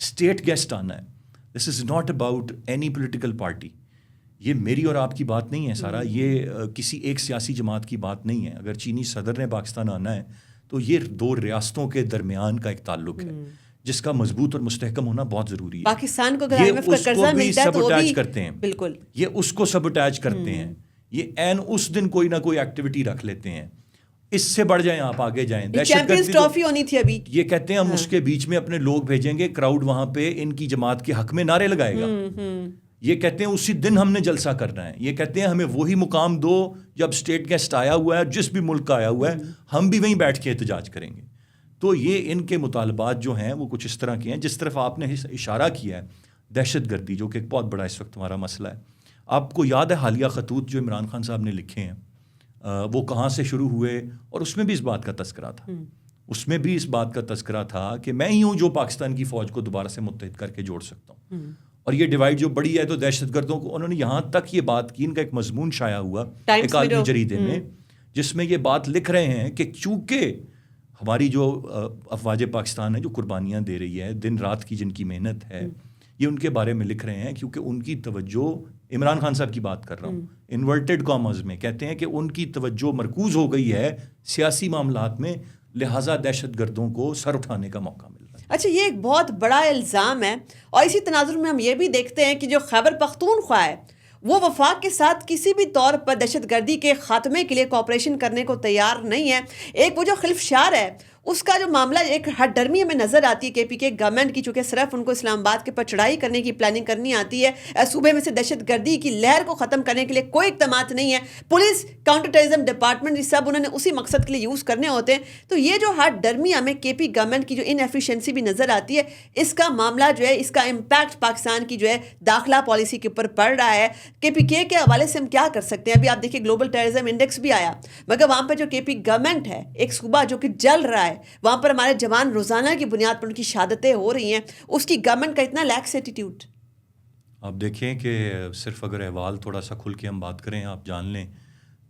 State guest آنا ہے. This is not about any political party. یہ میری اور آپ کی بات نہیں ہے سارا, یہ کسی ایک سیاسی جماعت کی بات نہیں ہے. اگر چینی صدر نے پاکستان آنا ہے تو یہ 2 ریاستوں کے درمیان کا ایک تعلق ہے جس کا مضبوط اور مستحکم ہونا بہت ضروری ہے. پاکستان کو اگر IMF کا قرضہ ملتا ہے تو وہ بھی کرتے ہیں, بالکل یہ اس کو سبوٹیج کرتے ہیں. یہ عین اس دن کوئی نہ کوئی ایکٹیویٹی رکھ لیتے ہیں. اس سے بڑھ جائیں, آپ آگے جائیں. چیمپئنز ٹرافی ہونی تھی ابھی, یہ کہتے ہیں ہم اس کے بیچ میں اپنے لوگ بھیجیں گے, کراؤڈ وہاں پہ ان کی جماعت کے حق میں نعرے لگائے گا. یہ کہتے ہیں اسی دن ہم نے جلسہ کرنا ہے. یہ کہتے ہیں ہمیں وہی مقام دو جب اسٹیٹ گیسٹ آیا ہوا ہے, جس بھی ملک کا آیا ہوا ہے, ہم بھی وہیں بیٹھ کے احتجاج کریں گے. تو یہ ان کے مطالبات جو ہیں وہ کچھ اس طرح کے ہیں. جس طرف آپ نے اشارہ کیا ہے, دہشت گردی, جو کہ ایک بہت بڑا اس وقت ہمارا مسئلہ ہے. آپ کو یاد ہے حالیہ خطوط جو عمران خان صاحب نے لکھے ہیں, وہ کہاں سے شروع ہوئے, اور اس میں بھی اس بات کا تذکرہ تھا. اس میں بھی اس بات کا تذکرہ تھا کہ میں ہی ہوں جو پاکستان کی فوج کو دوبارہ سے متحد کر کے جوڑ سکتا ہوں. اور یہ ڈیوائڈ جو بڑی ہے تو دہشت گردوں کو, انہوں نے یہاں تک یہ بات کی, ان کا ایک مضمون شائع ہوا ایک عالمی جریدے میں, جس میں یہ بات لکھ رہے ہیں کہ چونکہ ہماری جو افواج پاکستان ہے جو قربانیاں دے رہی ہے, دن رات کی جن کی محنت ہے, یہ ان کے بارے میں لکھ رہے ہیں کیونکہ ان کی توجہ, عمران خان صاحب کی بات کر رہا ہوں, انورٹڈ کامرز میں, کہتے ہیں کہ ان کی توجہ مرکوز ہو گئی ہے سیاسی معاملات میں, لہٰذا دہشت گردوں کو سر اٹھانے کا موقع مل رہا ہے. اچھا, یہ ایک بہت بڑا الزام ہے. اور اسی تناظر میں ہم یہ بھی دیکھتے ہیں کہ جو خیبر پختونخوا ہے وہ وفاق کے ساتھ کسی بھی طور پر دہشت گردی کے خاتمے کے لیے کوآپریشن کرنے کو تیار نہیں ہے. ایک وہ جو خلفشار ہے اس کا جو معاملہ ایک ہٹ ڈرمی ہمیں نظر آتی ہے KPK گورنمنٹ کی, چونکہ صرف ان کو اسلام آباد کے پر چڑھائی کرنے کی پلاننگ کرنی آتی ہے, صوبے میں سے دہشت گردی کی لہر کو ختم کرنے کے لیے کوئی اقدامات نہیں ہے. پولیس, کاؤنٹر ٹیررزم ڈپارٹمنٹ, یہ سب انہوں نے اسی مقصد کے لیے یوز کرنے ہوتے ہیں. تو یہ جو ہٹ ڈرمی ہمیں KP گورنمنٹ کی جو ان ایفیشنسی بھی نظر آتی ہے, اس کا معاملہ جو ہے, اس کا امپیکٹ پاکستان کی جو ہے داخلہ پالیسی کے اوپر پڑ رہا ہے. KPK کے حوالے سے ہم کیا کر سکتے ہیں؟ ابھی آپ دیکھیے گلوبل ٹیررزم انڈیکس بھی آیا, مگر وہاں پہ جو KP گورنمنٹ ہے, ایک صوبہ جو کہ جل رہا ہے, وہاں پر ہمارے جوان روزانہ کی بنیاد پر ان کی شہادتیں ہو رہی ہیں, اس کی گورنمنٹ کا اتنا لیکس ایٹیٹیوڈ. آپ دیکھیں کہ صرف اگر احوال تھوڑا سا کھل کے ہم بات کریں, آپ جان لیں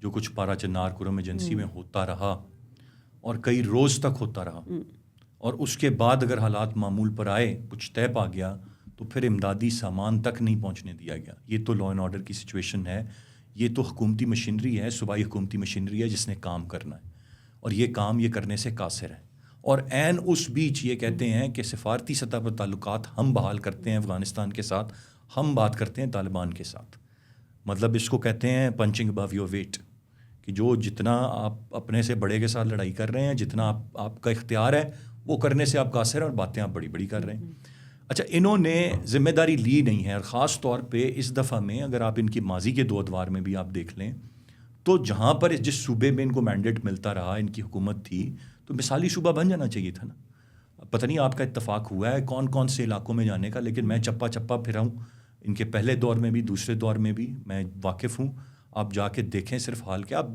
جو کچھ پارا چنار کرم ایجنسی میں ہوتا رہا اور کئی روز تک ہوتا رہا, اور اس کے بعد اگر حالات معمول پر آئے, کچھ طے پا گیا, تو پھر امدادی سامان تک نہیں پہنچنے دیا گیا. یہ تو لا اینڈ آرڈر کی سچویشن ہے, یہ تو حکومتی مشینری ہے, صوبائی حکومتی مشینری ہے جس نے کام کرنا ہے, اور یہ کام یہ کرنے سے قاصر ہے. اور عین اس بیچ یہ کہتے ہیں کہ سفارتی سطح پر تعلقات ہم بحال کرتے ہیں افغانستان کے ساتھ, ہم بات کرتے ہیں طالبان کے ساتھ. مطلب اس کو کہتے ہیں پنچنگ ابو یور ویٹ, کہ جو جتنا آپ اپنے سے بڑے کے ساتھ لڑائی کر رہے ہیں, جتنا آپ کا اختیار ہے وہ کرنے سے آپ قاصر ہیں, اور باتیں آپ بڑی بڑی کر رہے ہیں. اچھا, انہوں نے ذمہ داری لی نہیں ہے, اور خاص طور پہ اس دفعہ میں اگر آپ ان کی ماضی کے 2 ادوار میں بھی آپ دیکھ لیں تو جہاں پر جس صوبے میں ان کو مینڈیٹ ملتا رہا, ان کی حکومت تھی, تو مثالی صوبہ بن جانا چاہیے تھا نا. پتہ نہیں آپ کا اتفاق ہوا ہے کون کون سے علاقوں میں جانے کا, لیکن میں چپا چپا پھرا ہوں, ان کے پہلے دور میں بھی دوسرے دور میں بھی میں واقف ہوں. آپ جا کے دیکھیں صرف حال کیا, آپ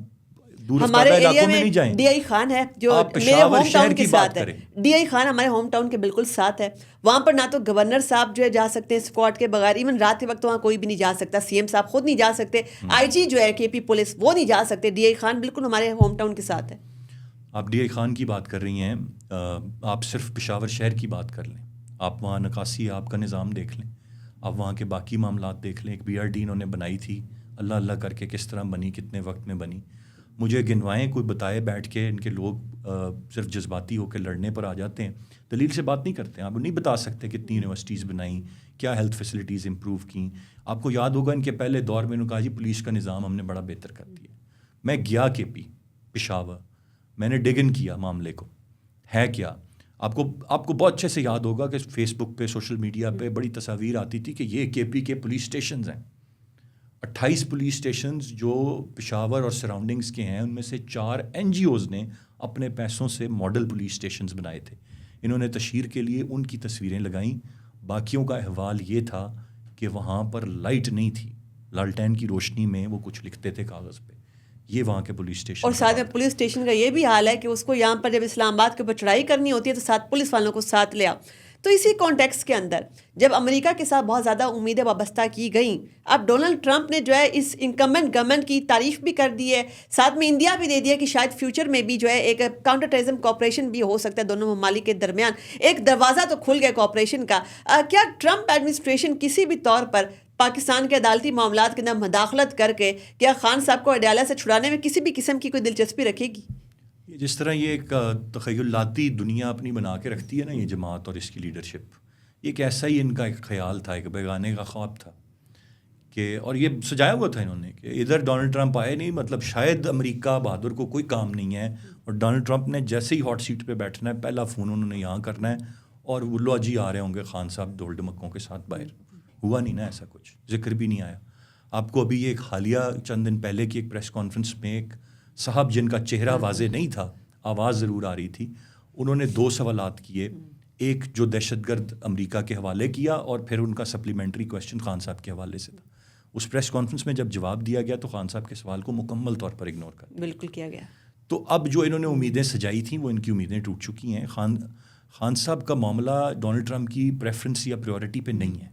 دور افتادہ علاقوں میں نہیں جائیں. DI خان ہے جو میرے ہوم ٹاؤن کے ساتھ ہے, DI خان ہمارے ہوم ٹاؤن کے بالکل ساتھ ہے. وہاں پر نہ تو گورنر صاحب جو ہے جا سکتے ہیں اسکواڈ کے بغیر, ایون رات کے وقت وہاں کوئی بھی نہیں جا سکتا, CM صاحب خود نہیں جا سکتے, IG جو ہے KP پولیس وہ نہیں جا سکتے. DI خان بالکل ہمارے ہوم ٹاؤن کے ساتھ ہے. آپ DI خان کی بات کر رہی ہیں, آپ صرف پشاور شہر کی بات کر لیں, آپ وہاں نکاسی آپ کا نظام دیکھ لیں, آپ وہاں کے باقی معاملات دیکھ لیں. ایک BRD انہوں نے بنائی تھی, اللہ اللہ کر کے کس طرح بنی, کتنے وقت میں بنی, مجھے گنوائیں, کوئی بتائے بیٹھ کے. ان کے لوگ صرف جذباتی ہو کے لڑنے پر آ جاتے ہیں, دلیل سے بات نہیں کرتے ہیں. آپ نہیں بتا سکتے کتنی یونیورسٹیز بنائیں, کیا ہیلتھ فیسلٹیز امپروو کیں. آپ کو یاد ہوگا ان کے پہلے دور میں انہوں نے کہا جی پولیس کا نظام ہم نے بڑا بہتر کر دیا. میں گیا KP پشاور, میں نے ڈگ ان کیا معاملے کو, ہے کیا. آپ کو بہت اچھے سے یاد ہوگا کہ فیس بک پہ, سوشل میڈیا پہ بڑی تصاویر آتی تھی کہ یہ KP کے پولیس اسٹیشنز ہیں. 28 پولیس اسٹیشنز جو پشاور اور سراؤنڈنگز کے ہیں, ان میں سے 4 NGOز نے اپنے پیسوں سے ماڈل پولیس اسٹیشنز بنائے تھے. انہوں نے تشہیر کے لیے ان کی تصویریں لگائیں. باقیوں کا احوال یہ تھا کہ وہاں پر لائٹ نہیں تھی, لالٹین کی روشنی میں وہ کچھ لکھتے تھے کاغذ پہ. یہ وہاں کے پولیس اسٹیشن. اور ساتھ میں پولیس اسٹیشن کا یہ بھی حال ہے کہ اس کو یہاں پر جب اسلام آباد کے اوپر چڑھائی کرنی ہوتی ہے تو ساتھ پولیس والوں کو ساتھ لے آؤ. تو اسی کانٹیکس کے اندر جب امریکہ کے ساتھ بہت زیادہ امیدیں وابستہ کی گئیں، اب ڈونلڈ ٹرمپ نے جو ہے اس انکمبنٹ گورنمنٹ کی تعریف بھی کر دی ہے، ساتھ میں انڈیا بھی دے دیا کہ شاید فیوچر میں بھی جو ہے ایک کاؤنٹر ٹیررزم کوآپریشن بھی ہو سکتا ہے دونوں ممالک کے درمیان، ایک دروازہ تو کھل گیا کوآپریشن کا۔ کیا ٹرمپ ایڈمنسٹریشن کسی بھی طور پر پاکستان کے عدالتی معاملات کے اندر مداخلت کر کے کیا خان صاحب کو اڈیالہ سے چھڑانے میں کسی بھی قسم کی کوئی دلچسپی رکھے گی؟ جس طرح یہ ایک تخیلاتی دنیا اپنی بنا کے رکھتی ہے نا یہ جماعت اور اس کی لیڈرشپ، یہ ایک ایسا ہی ان کا ایک خیال تھا، ایک بیگانے کا خواب تھا کہ، اور یہ سجایا ہوا تھا انہوں نے کہ ادھر ڈونلڈ ٹرمپ آئے نہیں، مطلب شاید امریکہ بہادر کو کوئی کام نہیں ہے، اور ڈونلڈ ٹرمپ نے جیسے ہی ہاٹ سیٹ پہ بیٹھنا ہے پہلا فون انہوں نے یہاں کرنا ہے، اور وہ لو جی آ رہے ہوں گے خان صاحب ڈول ڈمکوں کے ساتھ باہر۔ ہوا نہیں نا ایسا کچھ، ذکر بھی نہیں آیا۔ آپ کو ابھی یہ ایک حالیہ چند دن پہلے کی ایک پریس کانفرنس میں ایک صاحب جن کا چہرہ واضح نہیں تھا، آواز ضرور آ رہی تھی، انہوں نے 2 سوالات کیے، ایک جو دہشت گرد امریکہ کے حوالے کیا، اور پھر ان کا سپلیمنٹری کویسچن خان صاحب کے حوالے سے تھا۔ اس پریس کانفرنس میں جب جواب دیا گیا تو خان صاحب کے سوال کو مکمل طور پر اگنور کر دیا، بالکل کیا گیا۔ تو اب جو انہوں نے امیدیں سجائی تھیں وہ ان کی امیدیں ٹوٹ چکی ہیں۔ خان صاحب کا معاملہ ڈونلڈ ٹرمپ کی پریفرنس یا پریورٹی پہ نہیں ہے،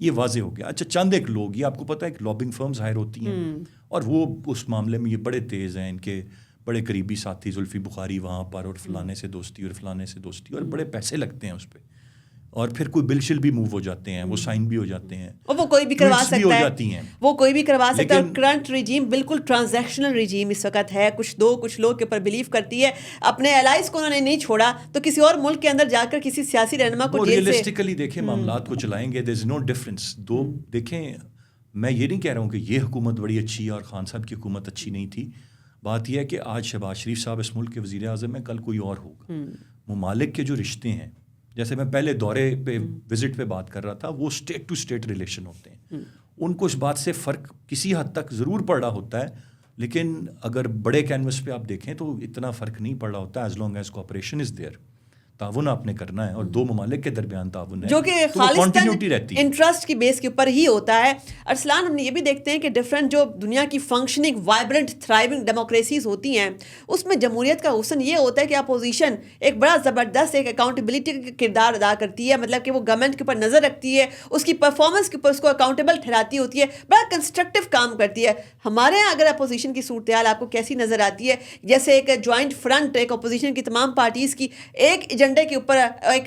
یہ واضح ہو گیا۔ اچھا چند ایک لوگ، یہ آپ کو پتہ ہے کہ لابنگ فرمز ہائر ہوتی ہیں، اور وہ اس معاملے میں یہ بڑے تیز ہیں، ان کے بڑے قریبی ساتھی زلفی بخاری وہاں پر، اور فلانے سے دوستی اور فلانے سے دوستی، اور بڑے پیسے لگتے ہیں اس پہ، اور پھر کوئی بل شل بھی موو ہو جاتے ہیں، وہ سائن بھی ہو جاتے ہیں، اور وہ کوئی بھی کروا ٹویٹس بھی ہو سکتا ہے، جاتی ہیں، وہ کوئی بھی کروا سکتا ہے۔ اور لیکن کرنٹ ریجیم بالکل ٹرانزیکشنل ریجیم اس وقت ہے، کچھ لوگ کے اوپر بلیو کرتی ہے، اپنے الائز کو انہوں نے نہیں چھوڑا تو کسی اور ملک کے اندر جا کر کسی سیاسی رہنما کو وہ جیل سے ریئلسٹیکلی دیکھیں معاملات کو چلائیں گے، دیر از نو ڈفرینس۔ دو دیکھیں، میں یہ نہیں کہہ رہا ہوں کہ یہ حکومت بڑی اچھی ہے اور خان صاحب کی حکومت اچھی نہیں تھی، بات یہ ہے کہ آج شہباز شریف صاحب اس ملک کے وزیر اعظم ہیں، کل کوئی اور ہوگا۔ ممالک کے جو رشتے ہیں، جیسے میں پہلے دورے پہ وزٹ پہ بات کر رہا تھا، وہ اسٹیٹ ٹو اسٹیٹ ریلیشن ہوتے ہیں، ان کو اس بات سے فرق کسی حد تک ضرور پڑ رہا ہوتا ہے، لیکن اگر بڑے کینوس پہ آپ دیکھیں تو اتنا فرق نہیں پڑ رہا ہوتا، as long as cooperation is there, تعاون آپ نے کرنا ہے، اور 2 ممالک کے درمیان تعاون ہے جو کہ کنٹینیوٹی خالصتاً رہتی ہے، انٹرسٹ کی بیس کے اوپر ہی ہوتا ہے۔ ارسلان، ہم نے یہ بھی دیکھتے ہیں کہ ڈفرینٹ جو دنیا کی فنکشننگ وائبرنٹ تھرائیونگ ڈیموکریسیز ہوتی ہیں، اس میں جمہوریت کا حسن یہ ہوتا ہے کہ اپوزیشن ایک بڑا زبردست ایک اکاؤنٹیبلٹی کا کردار ادا کرتی ہے، مطلب کہ وہ گورنمنٹ کے اوپر نظر رکھتی ہے، اس کی پرفارمنس کے اوپر اس کو اکاؤنٹیبل ٹھہراتی ہوتی ہے، بڑا کنسٹرکٹیو کام کرتی ہے۔ ہمارے یہاں اگر اپوزیشن کی صورتحال آپ کو کیسی نظر آتی ہے؟ جیسے ایک جوائنٹ فرنٹ، ایک اپوزیشن کی تمام پارٹیز کی ایک ایجنڈے کے اوپر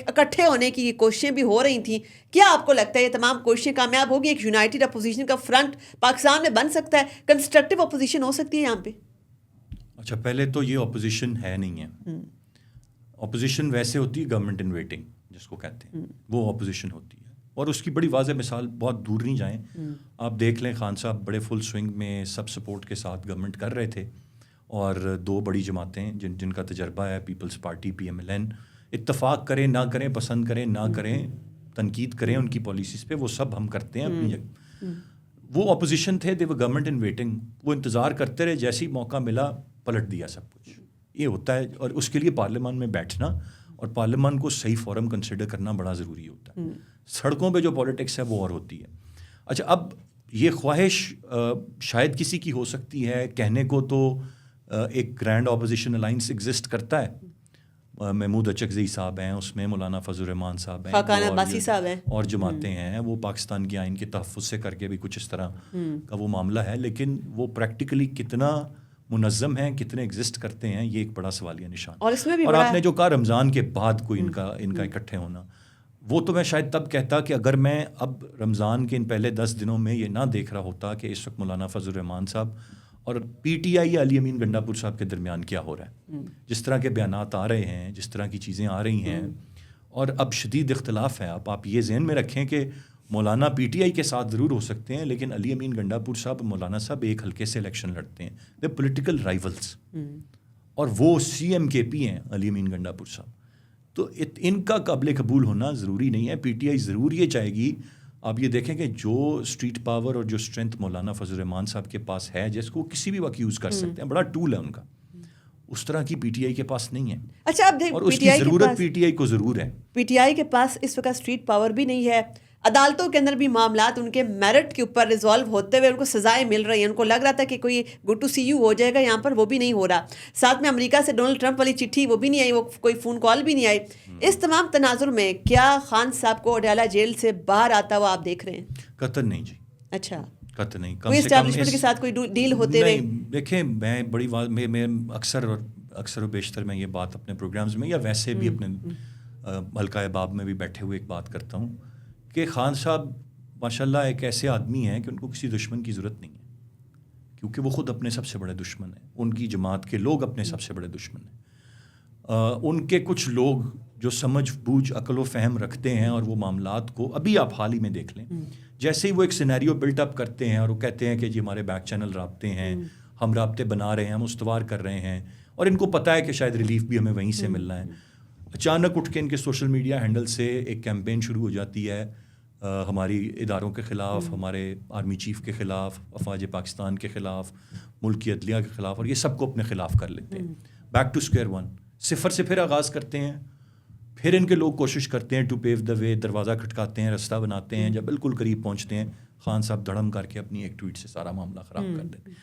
اکٹھے ہونے کی کوششیں بھی ہو رہی تھیں، کیا آپ کو لگتا ہے یہ تمام کوششیں کامیاب ہوگی؟ ایک یونائٹڈ اپوزیشن کا فرنٹ پاکستان میں بن سکتا ہے، کنسٹرکٹیو اپوزیشن ہو سکتی ہے یہاں پہ؟ اچھا، پہلے تو یہ اپوزیشن ہے نہیں ہے، اپوزیشن ویسے ہوتی ہے گورنمنٹ ان ویٹنگ جس کو کہتے ہیں، وہ اپوزیشن ہوتی ہے، اور اس کی بڑی واضح مثال، بہت دور نہیں جائیں، آپ دیکھ لیں خان صاحب بڑے فل سوئنگ میں سب سپورٹ کے ساتھ گورنمنٹ کر رہے تھے، اور 2 بڑی جماعتیں جن کا تجربہ ہے، پیپلز پارٹی PMLN، اتفاق کریں نہ کریں، پسند کریں نہ کریں، تنقید کریں ان کی پالیسیز پہ، وہ سب ہم کرتے ہیں اپنی جگہ، وہ اپوزیشن تھے، دے ور گورنمنٹ ان ویٹنگ، وہ انتظار کرتے رہے، جیسے ہی موقع ملا پلٹ دیا سب کچھ، یہ ہوتا ہے، اور اس کے لیے پارلیمان میں بیٹھنا اور پارلیمان کو صحیح فورم کنسیڈر کرنا بڑا ضروری ہوتا ہے۔ سڑکوں پہ جو پالیٹکس ہے وہ اور ہوتی ہے۔ اچھا، اب یہ خواہش شاید کسی کی ہو سکتی ہے، کہنے کو تو ایک گرینڈ اپوزیشن الائنس ایگزسٹ کرتا ہے، محمود اچکزئی صاحب ہیں اس میں، مولانا فضل الرحمان صاحب ہیں، خاقان عباسی صاحب ہیں، اور جماعتیں ہیں، وہ پاکستان کے آئین کے تحفظ سے کر کے بھی کچھ اس طرح کا وہ معاملہ ہے، لیکن وہ پریکٹیکلی کتنا منظم ہیں، کتنے ایگزسٹ کرتے ہیں، یہ ایک بڑا سوالیہ نشان۔ اور اس میں بھی اور آپ نے جو کہا رمضان کے بعد کوئی ان کا اکٹھے ہونا، وہ تو میں شاید تب کہتا کہ اگر میں اب رمضان کے ان پہلے 10 دنوں میں یہ نہ دیکھ رہا ہوتا کہ اس وقت مولانا فضل الرحمان صاحب اور PTI یا علی امین گنڈاپور صاحب کے درمیان کیا ہو رہا ہے، جس طرح کے بیانات آ رہے ہیں، جس طرح کی چیزیں آ رہی ہیں، اور اب شدید اختلاف ہے۔ آپ یہ ذہن میں رکھیں کہ مولانا PTI کے ساتھ ضرور ہو سکتے ہیں، لیکن علی امین گنڈاپور صاحب، مولانا صاحب ایک حلقے سے الیکشن لڑتے ہیں، دے پولیٹیکل رائیولز، اور وہ CMKP ہیں علی امین گنڈاپور صاحب، تو ان کا قابل قبول ہونا ضروری نہیں ہے۔ PTI ضرور یہ چاہے گی، آپ یہ دیکھیں کہ جو اسٹریٹ پاور اور جو اسٹرینتھ مولانا فضل الرحمان صاحب کے پاس ہے، جس کو کسی بھی وقت یوز کر سکتے ہیں، بڑا ٹول ہے ان کا، اس طرح کی PTI کے پاس نہیں ہے۔ اچھا، اب دیکھ، اور اس کی ضرورت PTI کو ضرور ہے۔ PTI کے پاس اس وقت اسٹریٹ پاور بھی نہیں ہے، عدالتوں کے اندر بھی معاملات ان کے میرٹ کے اوپر ریزالو ہوتے ہوئے ان کو سزائیں مل رہی ہیں. ان کو لگ رہا تھا کہ کوئی گڈ ٹو سی یو ہو جائے گا یہاں پر, وہ بھی نہیں ہو رہا. ساتھ میں امریکہ سے ڈونلڈ ٹرمپ والی چٹھی وہ بھی نہیں آئی, وہ کوئی فون کال بھی نہیں آئی. اس تمام تناظر میں کیا خان صاحب کو اڈیالہ جیل سے باہر آتا ہوا آپ دیکھ رہے ہیں؟ قطعاً نہیں جی. اچھا, قطعاً نہیں. کوئی اسٹیبلشمنٹ کے ساتھ کوئی ڈیل ہوتے ہوئے؟ دیکھیں میں بڑی بات میں اکثر و بیشتر میں یہ بات اپنے پروگرامز میں یا ویسے بھی اپنے حلقہ باب میں بھی بیٹھے ہوئے ایک بات کرتا ہوں کہ خان صاحب ماشاءاللہ ایک ایسے آدمی ہیں کہ ان کو کسی دشمن کی ضرورت نہیں ہے, کیونکہ وہ خود اپنے سب سے بڑے دشمن ہیں. ان کی جماعت کے لوگ اپنے سب سے بڑے دشمن ہیں. ان کے کچھ لوگ جو سمجھ بوجھ عقل و فہم رکھتے ہیں اور وہ معاملات کو ابھی آپ حال ہی میں دیکھ لیں, جیسے ہی وہ ایک سینیریو بلٹ اپ کرتے ہیں اور وہ کہتے ہیں کہ جی ہمارے بیک چینل رابطے ہیں, ہم رابطے بنا رہے ہیں, ہم استوار کر رہے ہیں, اور ان کو پتہ ہے کہ شاید ریلیف بھی ہمیں وہیں سے ملنا ہے, اچانک اٹھ کے ان کے سوشل میڈیا ہینڈل سے ایک کیمپین شروع ہو جاتی ہے ہماری اداروں کے خلاف, ہمارے آرمی چیف کے خلاف, افواج پاکستان کے خلاف, ملک کی عدلیہ کے خلاف, اور یہ سب کو اپنے خلاف کر لیتے ہیں. بیک ٹو اسکوائر ون, صفر سے پھر آغاز کرتے ہیں. پھر ان کے لوگ کوشش کرتے ہیں ٹو پیو دا وے, دروازہ کھٹکاتے ہیں, راستہ بناتے ہیں. جب بالکل قریب پہنچتے ہیں خان صاحب دھڑم کر کے اپنی ایک ٹویٹ سے سارا معاملہ خراب کر دیتے ہیں.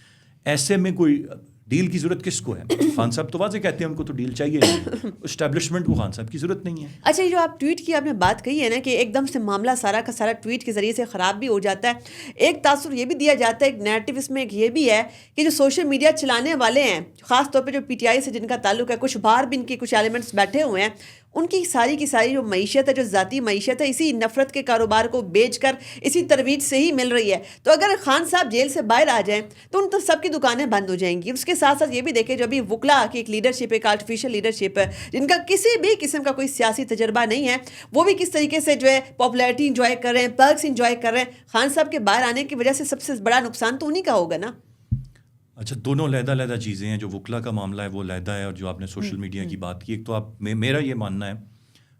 ایسے میں کوئی ڈیل کی ضرورت کس کو ہے؟ خان صاحب تو واضح کہتے ہیں ان کو تو ڈیل چاہیے نہیں, اسٹیبلشمنٹ کو خان صاحب کی ضرورت نہیں ہے. اچھا, یہ جو آپ ٹویٹ کی آپ نے بات کہی ہے نا کہ ایک دم سے معاملہ سارا کا سارا ٹویٹ کے ذریعے سے خراب بھی ہو جاتا ہے. ایک تاثر یہ بھی دیا جاتا ہے, ایک نیریٹو اس میں ایک یہ بھی ہے کہ جو سوشل میڈیا چلانے والے ہیں, خاص طور پہ جو پی ٹی آئی سے جن کا تعلق ہے, کچھ باہر بھی ان کے کچھ ایلیمنٹس بیٹھے ہوئے ہیں, ان کی ساری کی ساری جو معیشت ہے, جو ذاتی معیشت ہے, اسی نفرت کے کاروبار کو بیچ کر اسی ترویج سے ہی مل رہی ہے. تو اگر خان صاحب جیل سے باہر آ جائیں تو ان تو سب کی دکانیں بند ہو جائیں گی. اس کے ساتھ ساتھ یہ بھی دیکھیں جو ابھی وکلا کی ایک لیڈرشپ, ایک آرٹیفیشل لیڈرشپ ہے, جن کا کسی بھی قسم کا کوئی سیاسی تجربہ نہیں ہے, وہ بھی کس طریقے سے جو ہے پاپولیرٹی انجوائے کر رہے ہیں, پرکس انجوائے کر رہے ہیں. خان صاحب کے باہر آنے کی وجہ سے سب سے بڑا نقصان تو انہیں کا ہوگا نا. اچھا, دونوں علیحدہ چیزیں ہیں. جو وکلا کا معاملہ ہے وہ علیحدہ ہے, اور جو آپ نے سوشل میڈیا کی بات کی, ایک تو آپ میرا یہ ماننا ہے,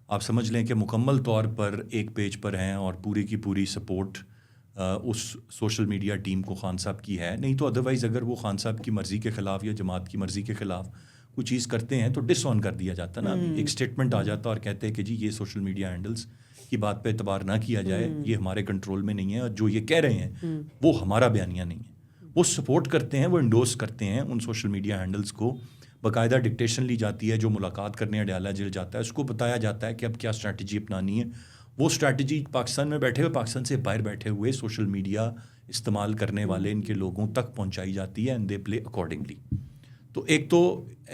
آپ سمجھ لیں کہ مکمل طور پر ایک پیج پر ہیں اور پوری کی پوری سپورٹ اس سوشل میڈیا ٹیم کو خان صاحب کی ہے. نہیں تو ادروائز اگر وہ خان صاحب کی مرضی کے خلاف یا جماعت کی مرضی کے خلاف کوئی چیز کرتے ہیں تو ڈس آن کر دیا جاتا نا. ایک اسٹیٹمنٹ آ جاتا اور کہتے ہیں کہ جی یہ سوشل میڈیا ہینڈلز کی بات پہ اعتبار نہ کیا جائے, یہ ہمارے کنٹرول میں نہیں ہے, اور جو یہ کہہ رہے ہیں وہ ہمارا بیانیہ نہیں ہے. وہ سپورٹ کرتے ہیں, وہ انڈورس کرتے ہیں ان سوشل میڈیا ہینڈلز کو. باقاعدہ ڈکٹیشن لی جاتی ہے, جو ملاقات کرنے اڈیالہ جیل جاتا ہے اس کو بتایا جاتا ہے کہ اب کیا اسٹریٹجی اپنانی ہے. وہ اسٹریٹجی پاکستان میں بیٹھے ہوئے, پاکستان سے باہر بیٹھے ہوئے سوشل میڈیا استعمال کرنے والے ان کے لوگوں تک پہنچائی جاتی ہے, اینڈ دے پلے اکارڈنگلی. تو ایک تو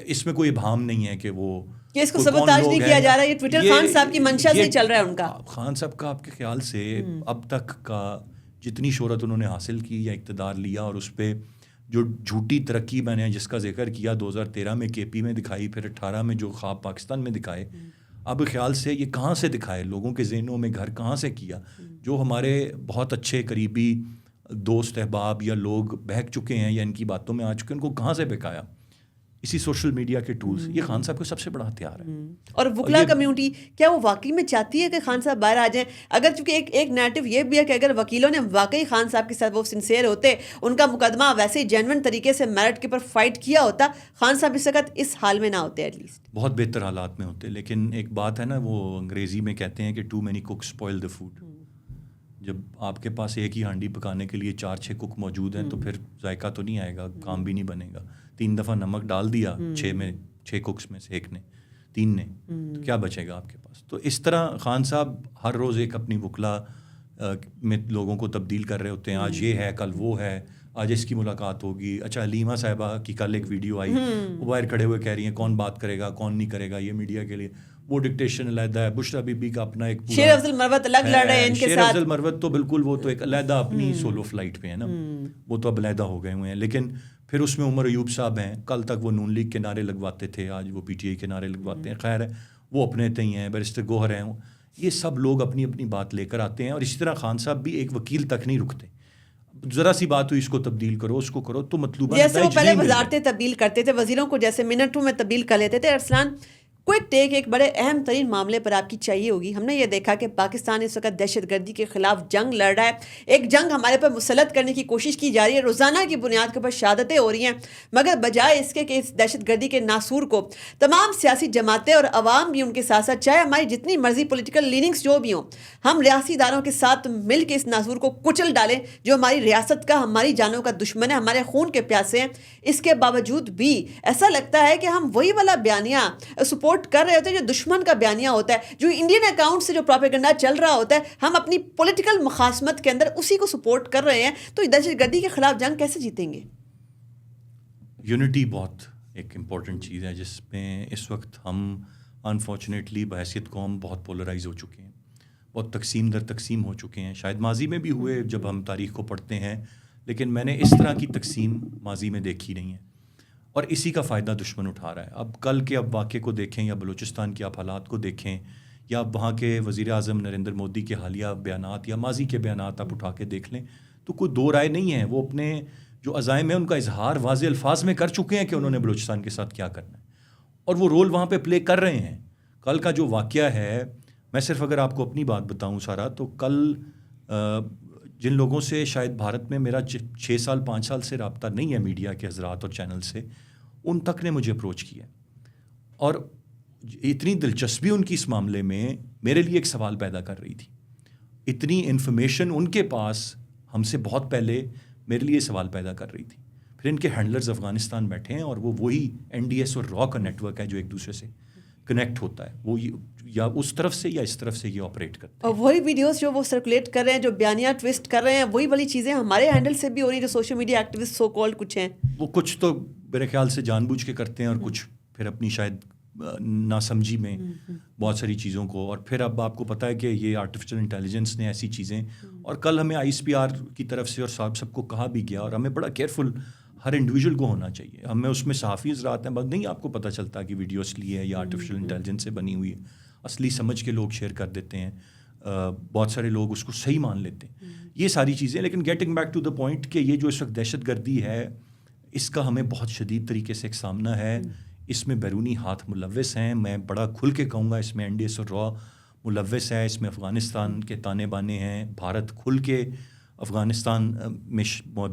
اس میں کوئی ابہام نہیں ہے کہ وہ کہ اس کو سبوتاج نہیں کیا جا رہا, یہ ٹویٹر خان صاحب کی منشا سے چل رہا ہے ان کا. خان صاحب کا آپ کے خیال سے اب تک کا جتنی شہرت انہوں نے حاصل کی یا اقتدار لیا, اور اس پہ جو جھوٹی ترقی میں نے جس کا ذکر کیا 2013 میں کے پی میں دکھائی, پھر 18 میں جو خواب پاکستان میں دکھائے, اب خیال سے یہ کہاں سے دکھائے, لوگوں کے ذہنوں میں گھر کہاں سے کیا. جو ہمارے بہت اچھے قریبی دوست احباب یا لوگ بہک چکے ہیں یا ان کی باتوں میں آ چکے ہیں, ان کو کہاں سے بہکایا؟ اسی سوشل میڈیا کے ٹولز. یہ خان صاحب کا سب سے بڑا ہتھیار ہے. اور وکلا کمیونٹی کیا وہ واقعی میں چاہتی ہے کہ خان صاحب باہر آ جائیں؟ اگر چونکہ ایک نیریٹو یہ بھی ہے کہ اگر وکیلوں نے واقعی خان صاحب کے ساتھ وہ سنسیئر ہوتے, ان کا مقدمہ ویسے ہی جینوئن طریقے سے میرٹ کے پر فائٹ کیا ہوتا, خان صاحب اس وقت اس حال میں نہ ہوتے. ایٹ لیسٹ بہت بہتر حالات میں ہوتے. لیکن ایک بات ہے نا, وہ انگریزی میں کہتے ہیں کہ too many cook spoil the food. جب آپ کے پاس ایک ہی ہانڈی پکانے کے لیے 4-6 کوک موجود ہیں تو پھر ذائقہ تو نہیں آئے گا, کام بھی نہیں بنے گا. 3 دفعہ نمک ڈال دیا 6 کوکس میں سے ایک نے, 3 نے, تو کیا بچے گا آپ کے پاس؟ تو اس طرح خان صاحب ہر روز ایک اپنی وکلا میں لوگوں کو تبدیل کر رہے ہوتے ہیں. آج یہ ہے, کل وہ ہے, آج اس کی ملاقات ہوگی. اچھا, حلیمہ صاحبہ کی کل ایک ویڈیو آئی, وہ باہر کھڑے ہوئے کہہ رہی ہیں کون بات کرے گا کون نہیں کرے گا, یہ میڈیا کے لیے وہ ڈکٹیشن علیحدہ ہے. بشرا بی بی کا اپنا ایک شیر افضل مروت الگ لڑ رہے ہیں ان کے ساتھ. شیر افضل مروت تو بالکل وہ تو ایک علیحدہ اپنی سولو فلائٹ پہ ہیں نا, وہ تو اب علیحدہ ہو گئے ہوئے ہیں. لیکن پھر اس میں عمر ایوب صاحب ہیں, کل تک وہ نون لیگ کے نعرے لگواتے تھے, آج وہ پی ٹی آئی کے نعرے لگواتے ہیں. خیر ہے, وہ اپنے تئیں ہیں. بیرسٹر گوہر ہیں, یہ سب لوگ اپنی اپنی بات لے کر آتے ہیں. اور اسی طرح خان صاحب بھی ایک وکیل تک نہیں رکتے. ذرا سی بات ہوئی اس کو تبدیل کرو, اس کو کرو, تو مطلوبہ جیسے وہ پہلے وزارتیں تبدیل کرتے تھے, وزیروں کو جیسے منٹوں میں تبدیل کر لیتے تھے. ارسلان, کوئک ٹیک ایک بڑے اہم ترین معاملے پر آپ کی چاہیے ہوگی. ہم نے یہ دیکھا کہ پاکستان اس وقت دہشت گردی کے خلاف جنگ لڑ رہا ہے. ایک جنگ ہمارے پر مسلط کرنے کی کوشش کی جا رہی ہے, روزانہ کی بنیاد کے اوپر شہادتیں ہو رہی ہیں, مگر بجائے اس کے کہ اس دہشت گردی کے ناسور کو تمام سیاسی جماعتیں اور عوام بھی ان کے ساتھ ساتھ, چاہے ہماری جتنی مرضی پولیٹیکل لیننگز جو بھی ہوں, ہم ریاستی اداروں کے ساتھ مل کے اس ناسور کو کچل ڈالیں جو ہماری ریاست کا, ہماری جانوں کا دشمن ہے, ہمارے خون کے پیاسے ہیں. اس کے باوجود بھی ایسا لگتا ہے کہ ہم وہی والا بیانیہ سپورٹ کر رہے ہوتے ہیں جو دشمن کا بیانیہ ہوتا ہے, جو انڈین اکاؤنٹ سے جو پروپیگنڈا چل رہا ہوتا ہے, ہم اپنی پولیٹیکل مخاصمت کے اندر اسی کو سپورٹ کر رہے ہیں. تو دہشت گردی کے خلاف جنگ کیسے جیتیں گے؟ یونٹی بہت ایک امپورٹنٹ چیز ہے جس میں اس وقت ہم انفارچونیٹلی بحیثیت قوم بہت پولرائز ہو چکے ہیں, بہت تقسیم در تقسیم ہو چکے ہیں. شاید ماضی میں بھی ہوئے جب ہم تاریخ کو پڑھتے ہیں, لیکن میں نے اس طرح کی تقسیم ماضی میں دیکھی نہیں ہے, اور اسی کا فائدہ دشمن اٹھا رہا ہے. اب کل کے اب واقعے کو دیکھیں یا بلوچستان کے آپ حالات کو دیکھیں یا اب وہاں کے وزیر اعظم نریندر مودی کے حالیہ بیانات یا ماضی کے بیانات آپ اٹھا کے دیکھ لیں تو کوئی دو رائے نہیں ہے. وہ اپنے جو عزائم ہیں ان کا اظہار واضح الفاظ میں کر چکے ہیں کہ انہوں نے بلوچستان کے ساتھ کیا کرنا ہے, اور وہ رول وہاں پہ پلے کر رہے ہیں. کل کا جو واقعہ ہے, میں صرف اگر آپ کو اپنی بات بتاؤں سارا, تو کل جن لوگوں سے شاید بھارت میں میرا 6 سال 5 سال سے رابطہ نہیں ہے, میڈیا کے حضرات اور چینل سے, ان تک نے مجھے اپروچ کیا, اور اتنی دلچسپی ان کی اس معاملے میں میرے لیے ایک سوال پیدا کر رہی تھی. اتنی انفارمیشن ان کے پاس ہم سے بہت پہلے میرے لیے سوال پیدا کر رہی تھی. پھر ان کے ہینڈلرز افغانستان بیٹھے ہیں, اور وہ وہی NDS اور را کا نیٹ ورک ہے جو ایک دوسرے سے کنیکٹ ہوتا ہے, وہ یا اس طرف سے یا اس طرف سے یہ آپریٹ کرتے ہیں. اور وہی ویڈیوز جو وہ سرکولیٹ کر رہے ہیں, جو بیانیہ ٹویسٹ کر رہے ہیں, وہی والی چیزیں ہمارے ہینڈل سے بھی ہو رہی ہیں, جو social media activist so called کچھ ہیں. وہ کچھ تو میرے خیال سے جان بوجھ کے کرتے ہیں, اور کچھ پھر اپنی شاید ناسمجھی میں بہت ساری چیزوں کو. اور پھر اب آپ کو پتہ ہے کہ یہ آرٹیفیشل انٹیلیجنس نے ایسی چیزیں, اور کل ہمیں ISPR کی طرف سے اور سب کو کہا بھی گیا, اور ہمیں بڑا کیئرفل ہر انڈیویجول کو ہونا چاہیے. ہمیں اس میں صحافی حضرات ہیں, بس نہیں آپ کو پتہ چلتا کہ ویڈیو اصلی ہے یا آرٹیفیشل انٹیلیجنس سے بنی ہوئی ہے. اصلی سمجھ کے لوگ شیئر کر دیتے ہیں, بہت سارے لوگ اس کو صحیح مان لیتے ہیں, یہ ساری چیزیں. لیکن getting back to the point کہ یہ جو اس وقت دہشت گردی ہے, اس کا ہمیں بہت شدید طریقے سے ایک سامنا ہے. اس میں بیرونی ہاتھ ملوث ہیں, میں بڑا کھل کے کہوں گا, اس میں NDS اور را ملوث ہے, اس میں افغانستان کے تانے بانے ہیں. بھارت کھل کے افغانستان میں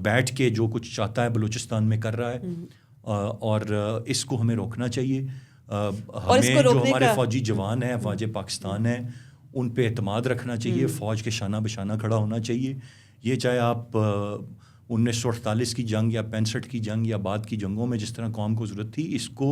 بیٹھ کے جو کچھ چاہتا ہے بلوچستان میں کر رہا ہے, اور اس کو ہمیں روکنا چاہیے. ہمیں جو ہمارے فوجی جوان ہیں, افواج پاکستان ہیں, ان پہ اعتماد رکھنا چاہیے, فوج کے شانہ بشانہ کھڑا ہونا چاہیے. یہ چاہے آپ 1948 کی جنگ یا 65 کی جنگ یا بعد کی جنگوں میں جس طرح قوم کو ضرورت تھی, اس کو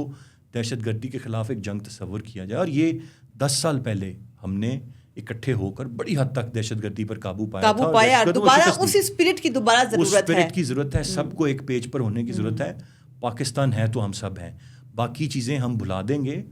دہشت گردی کے خلاف ایک جنگ تصور کیا جائے. اور یہ 10 سال پہلے ہم نے اکٹھے ہو کر بڑی حد تک دہشت گردی پر قابو پایا, دوبارہ اسی اسپرٹ کی دوبارہ ضرورت ہے. سب کو ایک پیج پر ہونے کی ضرورت ہے. پاکستان ہے تو ہم سب ہیں, باقی چیزیں ہم بھلا دیں گے.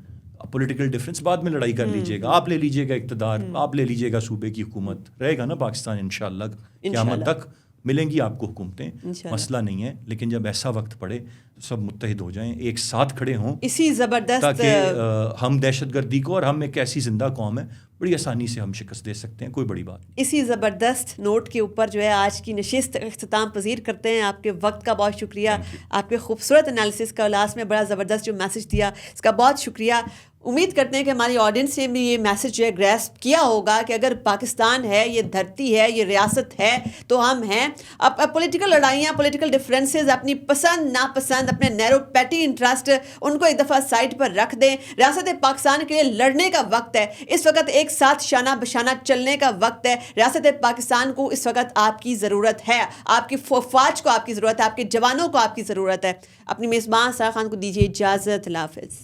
پولیٹیکل ڈفرینس بعد میں لڑائی کر لیجیے گا, آپ لے لیجیے گا اقتدار, آپ لے لیجیے گا صوبے کی حکومت, رہے گا نا پاکستان انشاءاللہ. قیامت تک ملیں گی آپ کو حکومتیں, مسئلہ نہیں ہے. لیکن جب ایسا وقت پڑے تو سب متحد ہو جائیں, ایک ساتھ کھڑے ہوں, اسی زبردست, تاکہ ہم دہشت گردی کو, اور ہم ایک ایسی زندہ قوم ہے, بڑی آسانی سے ہم شکست دے سکتے ہیں. کوئی بڑی بات نہیں. اسی زبردست نوٹ کے اوپر جو ہے آج کی نشست اختتام پذیر کرتے ہیں. آپ کے وقت کا بہت شکریہ, آپ کے خوبصورت انالیسس کا, لاسٹ میں بڑا زبردست جو میسج دیا, اس کا بہت شکریہ. امید کرتے ہیں کہ ہماری آڈینس نے بھی یہ میسج جو ہے گریسپ کیا ہوگا کہ اگر پاکستان ہے, یہ دھرتی ہے, یہ ریاست ہے, تو ہم ہیں. اب پولیٹیکل لڑائیاں, پولیٹیکل ڈفرینسز, اپنی پسند ناپسند, اپنے نیرو پیٹی انٹرسٹ, ان کو ایک دفعہ سائڈ پر رکھ دیں. ریاست پاکستان کے لیے لڑنے کا وقت ہے اس وقت, ایک ساتھ شانہ بشانہ چلنے کا وقت ہے. ریاست پاکستان کو اس وقت آپ کی ضرورت ہے, آپ کی فوج کو آپ کی ضرورت ہے, آپ کے جوانوں کو آپ کی ضرورت ہے. اپنی میزبان سارا خان کو دیجیے اجازت. اللہ حافظ.